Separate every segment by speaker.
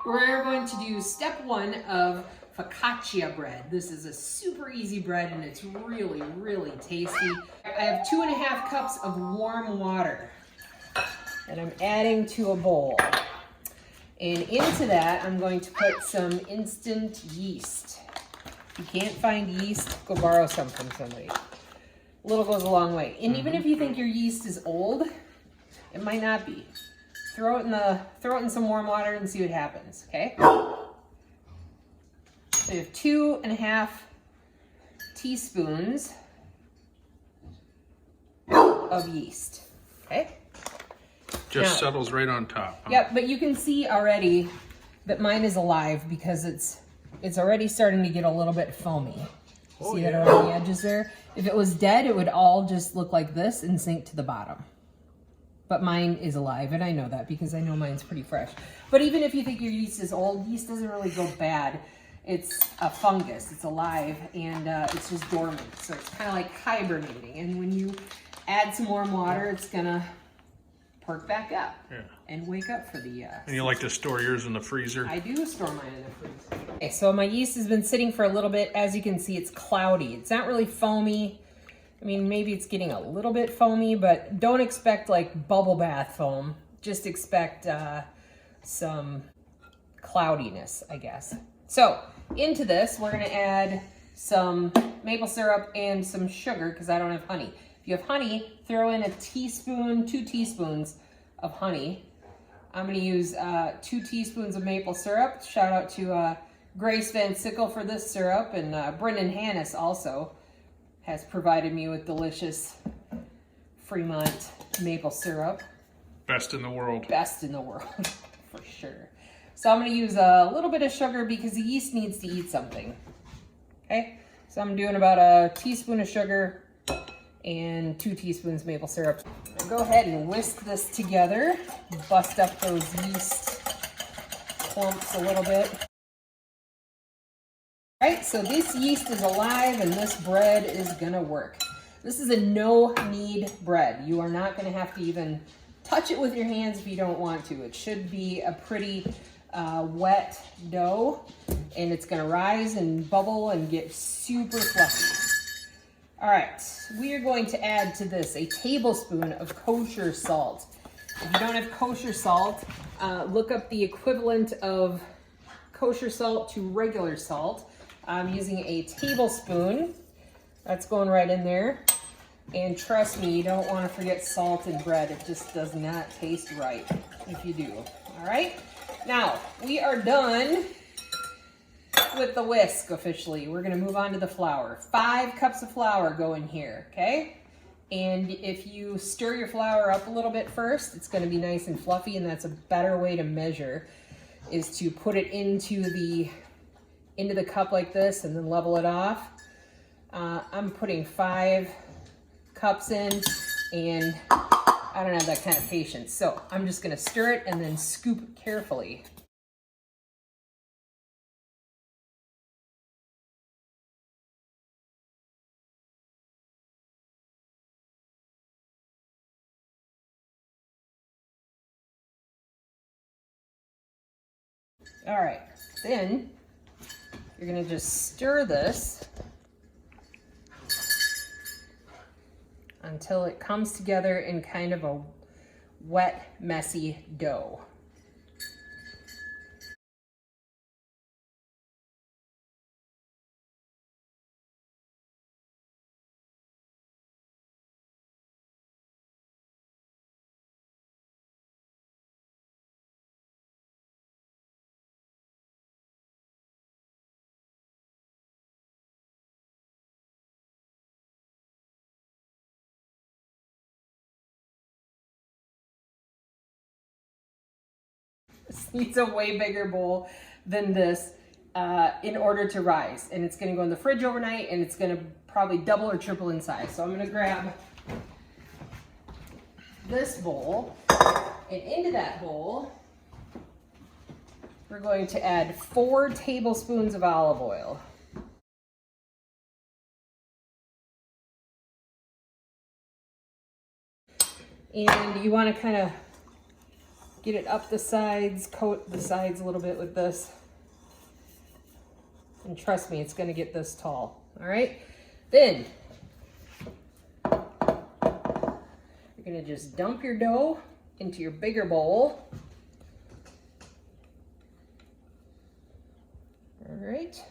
Speaker 1: We're going to do step 1 of focaccia bread. This is a super easy bread and it's really, really tasty. I have 2.5 cups of warm water that I'm adding to a bowl. And into that, I'm going to put some instant yeast. If you can't find yeast, go borrow some from somebody. A little goes a long way. And even if you think your yeast is old, it might not be. Throw it in some warm water and see what happens, okay? So we have 2.5 teaspoons of yeast, okay?
Speaker 2: Just settles right on top. Huh?
Speaker 1: Yep, but you can see already that mine is alive because it's already starting to get a little bit foamy. See that around the edges there? If it was dead, it would all just look like this and sink to the bottom. But mine is alive, and I know that because I know mine's pretty fresh. But even if you think your yeast is old, yeast doesn't really go bad. It's a fungus, it's alive, and it's just dormant. So it's kind of like hibernating. And when you add some warm water, it's gonna perk back up and wake up for the...
Speaker 2: And you like to store yours in the freezer?
Speaker 1: I do store mine in the freezer. Okay, so my yeast has been sitting for a little bit. As you can see, it's cloudy. It's not really foamy. I mean, maybe it's getting a little bit foamy, but don't expect like bubble bath foam. Just expect some cloudiness, I guess. So into this, we're gonna add some maple syrup and some sugar because I don't have honey. If you have honey, throw in a teaspoon, 2 teaspoons of honey. I'm gonna use 2 teaspoons of maple syrup. Shout out to Grace Van Sickle for this syrup, and Brendan Hannis also has provided me with delicious Fremont maple syrup.
Speaker 2: Best in the world.
Speaker 1: Best in the world, for sure. So I'm gonna use a little bit of sugar because the yeast needs to eat something, okay? So I'm doing about a teaspoon of sugar and 2 teaspoons maple syrup. Go ahead and whisk this together, bust up those yeast clumps a little bit. All right, so this yeast is alive and this bread is gonna work. This is a no-knead bread. You are not gonna have to even touch it with your hands if you don't want to. It should be a pretty wet dough, and it's gonna rise and bubble and get super fluffy. All right, we are going to add to this a tablespoon of kosher salt. If you don't have kosher salt, look up the equivalent of kosher salt to regular salt. I'm using a tablespoon. That's going right in there. And trust me, you don't want to forget salt in bread. It just does not taste right if you do. All right? Now, we are done with the whisk officially. We're going to move on to the flour. 5 cups of flour go in here, okay? And if you stir your flour up a little bit first, it's going to be nice and fluffy, and that's a better way to measure, is to put it into the cup like this and then level it off. I'm putting 5 cups in, and I don't have that kind of patience. So I'm just gonna stir it and then scoop carefully. All right, then you're gonna just stir this until it comes together in kind of a wet, messy dough. This needs a way bigger bowl than this in order to rise. And it's gonna go in the fridge overnight, and it's gonna probably double or triple in size. So I'm gonna grab this bowl, and into that bowl, we're going to add 4 tablespoons of olive oil. And you wanna kind of Get it up the sides, coat the sides a little bit with this. And trust me, it's gonna get this tall, all right? Then, you're gonna just dump your dough into your bigger bowl. All right.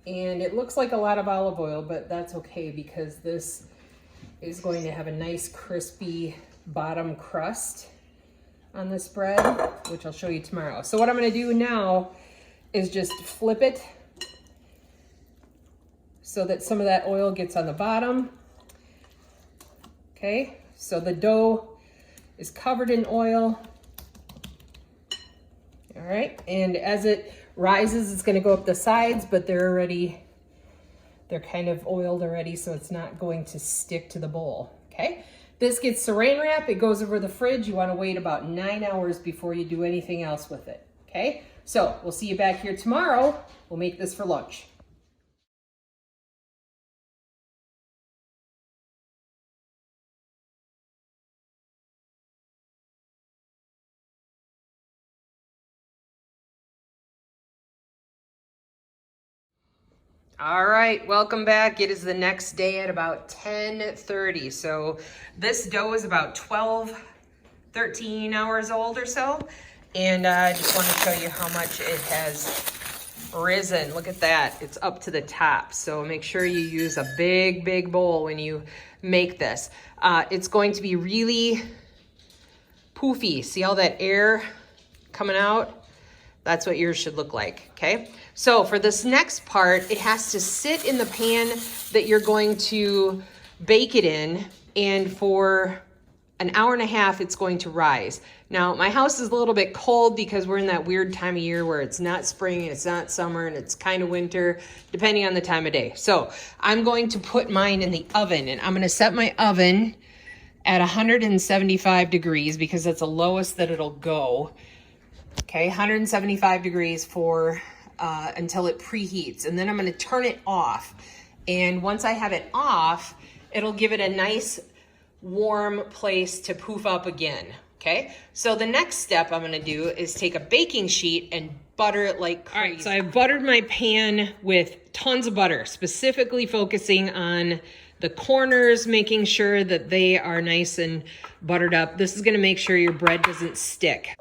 Speaker 1: And it looks like a lot of olive oil, but that's okay because this is going to have a nice crispy bottom crust on this bread, which I'll show you tomorrow. So what I'm gonna do now is just flip it so that some of that oil gets on the bottom. Okay, so the dough is covered in oil. All right, and as it rises, it's gonna go up the sides, but they're kind of oiled already, so it's not going to stick to the bowl, okay? This gets saran wrap, it goes over the fridge. You wanna wait about 9 hours before you do anything else with it, okay? So we'll see you back here tomorrow. We'll make this for lunch. All right, welcome back. It is the next day at about 10:30. So this dough is about 12, 13 hours old or so. And I just want to show you how much it has risen. Look at that, it's up to the top. So make sure you use a big, big bowl when you make this. It's going to be really poofy. See all that air coming out? That's what yours should look like, okay? So for this next part, it has to sit in the pan that you're going to bake it in, and for an hour and a half, it's going to rise. Now, my house is a little bit cold because we're in that weird time of year where it's not spring, it's not summer, and it's kind of winter, depending on the time of day. So I'm going to put mine in the oven, and I'm gonna set my oven at 175 degrees because that's the lowest that it'll go. Okay, 175 degrees for until it preheats, and then I'm going to turn it off. And once I have it off, it'll give it a nice warm place to poof up again. Okay, so the next step I'm going to do is take a baking sheet and butter it like crazy. All right, so I've buttered my pan with tons of butter, specifically focusing on the corners, making sure that they are nice and buttered up. This is going to make sure your bread doesn't stick.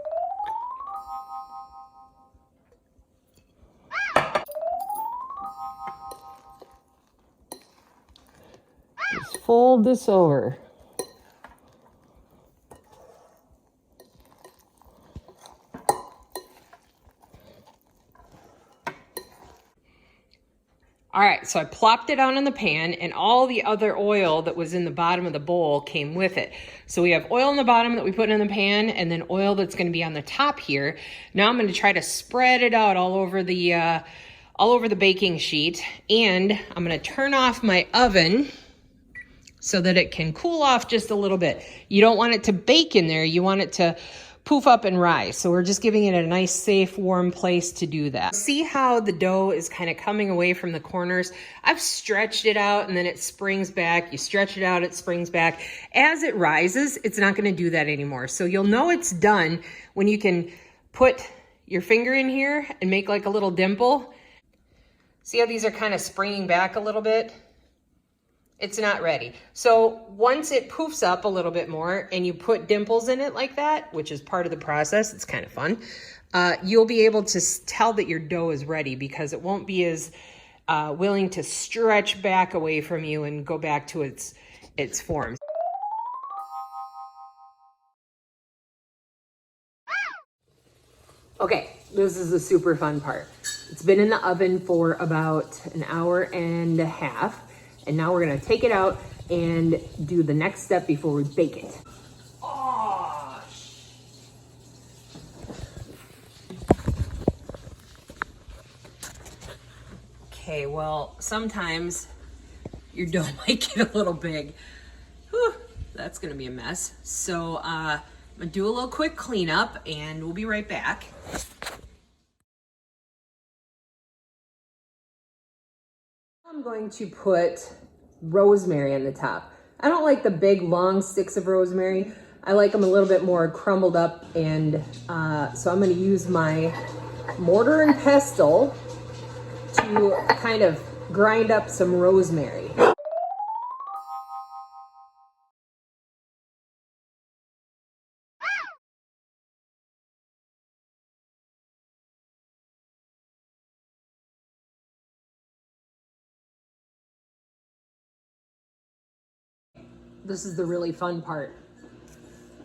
Speaker 1: Just fold this over. All right, so I plopped it out in the pan, and all the other oil that was in the bottom of the bowl came with it. So we have oil in the bottom that we put in the pan, and then oil that's gonna be on the top here. Now I'm gonna try to spread it out all over the baking sheet, and I'm gonna turn off my oven so that it can cool off just a little bit. You don't want it to bake in there, you want it to poof up and rise. So we're just giving it a nice, safe, warm place to do that. See how the dough is kind of coming away from the corners? I've stretched it out and then it springs back. You stretch it out, it springs back. As it rises, it's not gonna do that anymore. So you'll know it's done when you can put your finger in here and make like a little dimple. See how these are kind of springing back a little bit? It's not ready. So once it poofs up a little bit more and you put dimples in it like that, which is part of the process, it's kind of fun, you'll be able to tell that your dough is ready because it won't be as willing to stretch back away from you and go back to its form. Okay, this is the super fun part. It's been in the oven for about an hour and a half. And now we're gonna take it out and do the next step before we bake it. Oh. Okay, well, sometimes your dough might get a little big. Whew, that's gonna be a mess. So I'm gonna do a little quick cleanup and we'll be right back. I'm going to put rosemary on the top. I don't like the big long sticks of rosemary. I like them a little bit more crumbled up, and so I'm going to use my mortar and pestle to kind of grind up some rosemary. This is the really fun part.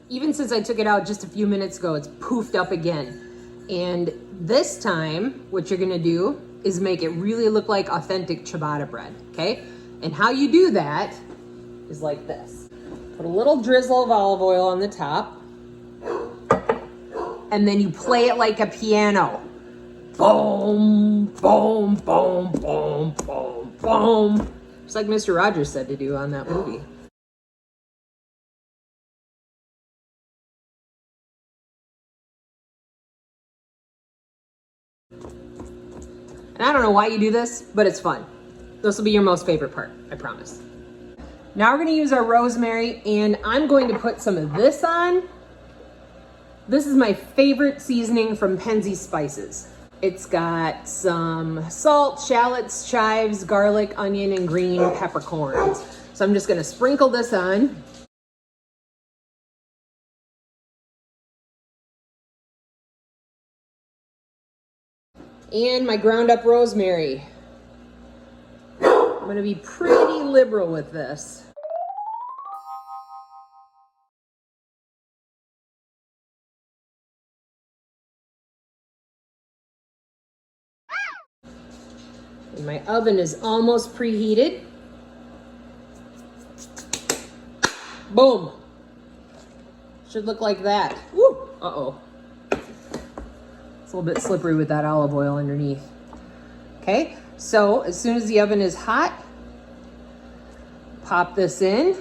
Speaker 1: Even since I took it out just a few minutes ago, it's poofed up again. And this time, what you're gonna do is make it really look like authentic ciabatta bread, okay? And how you do that is like this. Put a little drizzle of olive oil on the top, and then you play it like a piano. Boom, boom, boom, boom, boom, boom. Just like Mr. Rogers said to do on that movie. And I don't know why you do this, but it's fun. This will be your most favorite part, I promise. Now we're gonna use our rosemary, and I'm going to put some of this on. This is my favorite seasoning from Penzeys Spices. It's got some salt, shallots, chives, garlic, onion, and green peppercorns. So I'm just gonna sprinkle this on. And my ground up rosemary. I'm gonna be pretty liberal with this. And my oven is almost preheated. Boom. Should look like that. Woo! Uh-oh. It's a little bit slippery with that olive oil underneath. Okay, so as soon as the oven is hot, pop this in.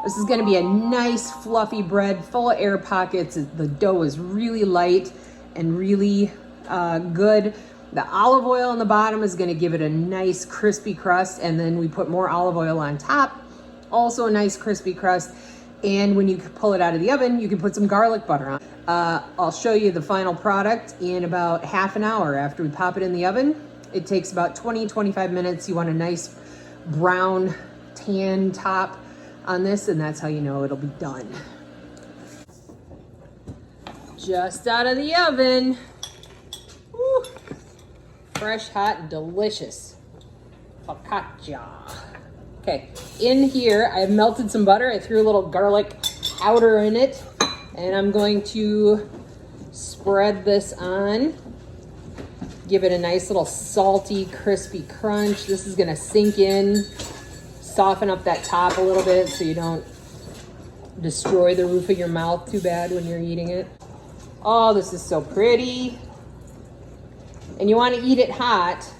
Speaker 1: This is gonna be a nice fluffy bread full of air pockets. The dough is really light and really good. The olive oil on the bottom is gonna give it a nice crispy crust, and then we put more olive oil on top, also a nice crispy crust. And when you pull it out of the oven, you can put some garlic butter on. I'll show you the final product in about half an hour after we pop it in the oven. It takes about 20-25 minutes. You want a nice brown tan top on this, and that's how you know it'll be done. Just out of the oven. Woo. Fresh, hot, and delicious. Focaccia. Okay, in here I have melted some butter. I threw a little garlic powder in it, and I'm going to spread this on. Give it a nice little salty, crispy crunch. This is gonna sink in, soften up that top a little bit so you don't destroy the roof of your mouth too bad when you're eating it. Oh, this is so pretty. And you wanna eat it hot.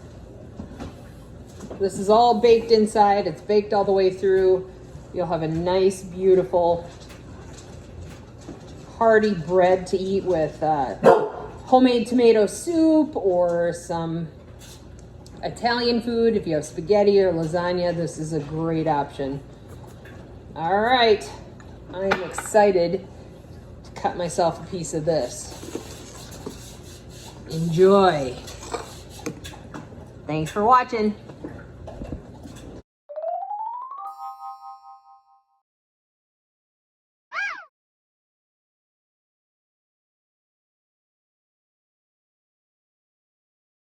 Speaker 1: This is all baked inside. It's baked all the way through. You'll have a nice, beautiful, hearty bread to eat with homemade tomato soup or some Italian food. If you have spaghetti or lasagna, this is a great option. All right, I'm excited to cut myself a piece of this. Enjoy. Thanks for watching.